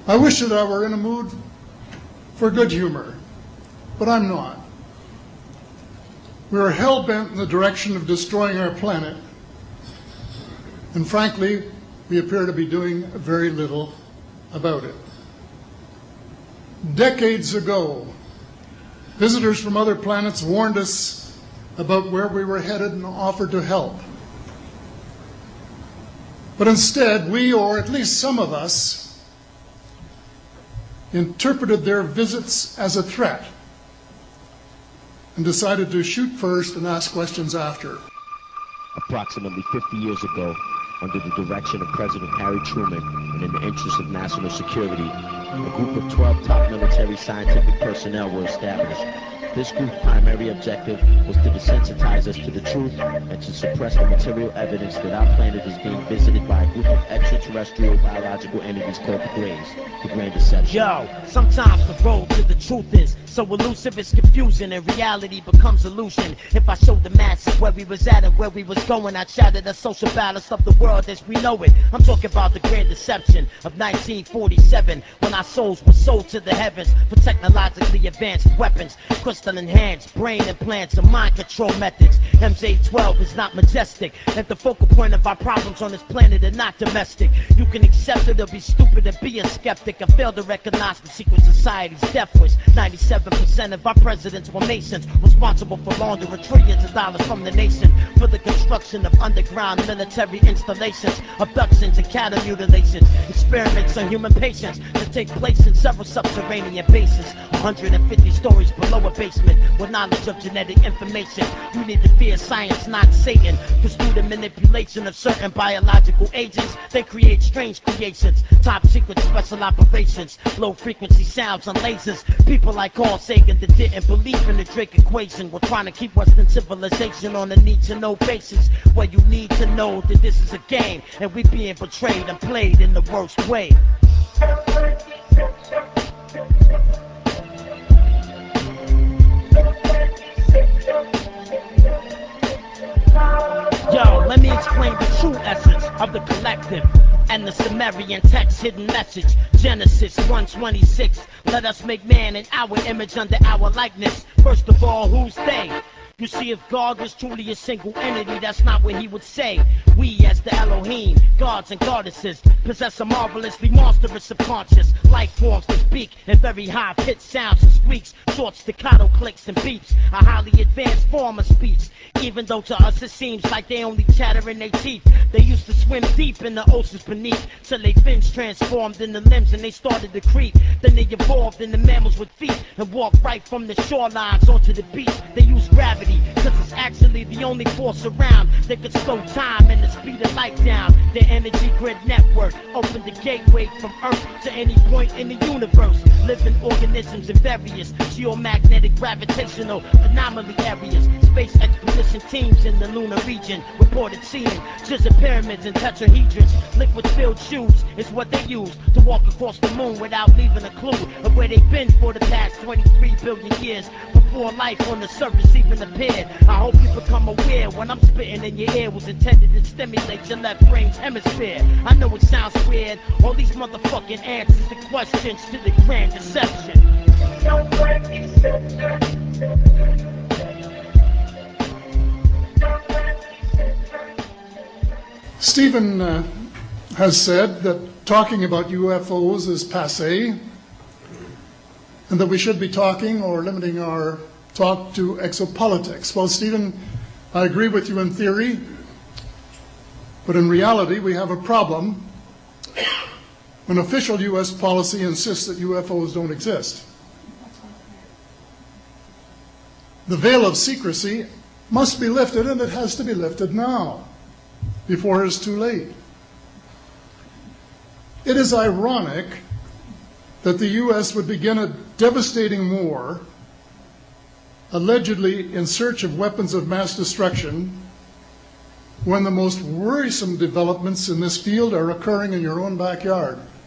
I wish that I were in a mood for good humor, but I'm not. We are hell-bent in the direction of destroying our planet, and frankly, we appear to be doing very little about it. Decades ago, visitors from other planets warned us about where we were headed and offered to help. But instead, we, or at least some of us, interpreted their visits as a threat and decided to shoot first and ask questions after. Approximately 50 years ago, under the direction of President Harry Truman and in the interest of national security, a group of 12 top military scientific personnel were established. This group's primary objective was to desensitize us to the truth and to suppress the material evidence that our planet is being visited by a group of extraterrestrial biological entities called the Greys, the Grand Deception. Yo, sometimes the road to the truth is so elusive it's confusing and reality becomes illusion. If I showed the masses where we was at and where we was going, I'd shatter the social balance of the world as we know it. I'm talking about the Grand Deception of 1947, when our souls were sold to the heavens for technologically advanced weapons, enhanced brain implants and mind control methods. MJ-12 is not majestic, and the focal point of our problems on this planet are not domestic. You can accept it or be stupid and be a skeptic and fail to recognize the secret society's death wish. 97% of our presidents were Masons, responsible for laundering trillions of dollars from the nation for the construction of underground military installations, abductions and cattle mutilations, experiments on human patients that take place in several subterranean bases, 150 stories below a basement with knowledge of genetic information. You need to fear science, not Satan, because through the manipulation of certain biological agents, they create strange creations, top secret special operations, low frequency sounds and lasers. People like Carl Sagan that didn't believe in the Drake equation were trying to keep Western civilization on a need-to-know basis, where you need to know that this is a game and we being betrayed and played in the worst way. Yo, let me explain the true essence of the collective and the Sumerian text hidden message. Genesis 1:26. Let us make man in our image under our likeness. First of all, who's they? You see, if God was truly a single entity, that's not what he would say. We, as the Elohim, gods and goddesses, possess a marvelously monstrous subconscious life forms that speak in very high-pitched sounds and squeaks, short staccato clicks and beats, a highly advanced form of speech. Even though to us it seems like they only chatter in their teeth, they used to swim deep in the oceans beneath, till their fins transformed into limbs and they started to creep. Then they evolved into mammals with feet and walked right from the shorelines onto the beach. They use gravity, cause it's actually the only force around that could slow time and the speed of light down. Their energy grid network opened the gateway from Earth to any point in the universe. Living organisms in various geomagnetic gravitational anomaly areas. Space expedition teams in the lunar region reported seeing scissor pyramids and tetrahedrons. Liquid-filled shoes is what they use to walk across the moon without leaving a clue of where they've been for the past 23 billion years before life on the surface even appeared. I hope you become aware when I'm spitting in your ear was intended to stimulate your left brain's hemisphere. I know it sounds weird, all these motherfucking answers to questions to the Grand Deception. Stephen has said that talking about UFOs is passé, and that we should be talking or limiting our talk to exopolitics. Well, Stephen, I agree with you in theory, but in reality we have a problem when official U.S. policy insists that UFOs don't exist. The veil of secrecy must be lifted, and it has to be lifted now, before it's too late. It is ironic that the U.S. would begin a devastating war, allegedly in search of weapons of mass destruction, when the most worrisome developments in this field are occurring in your own backyard.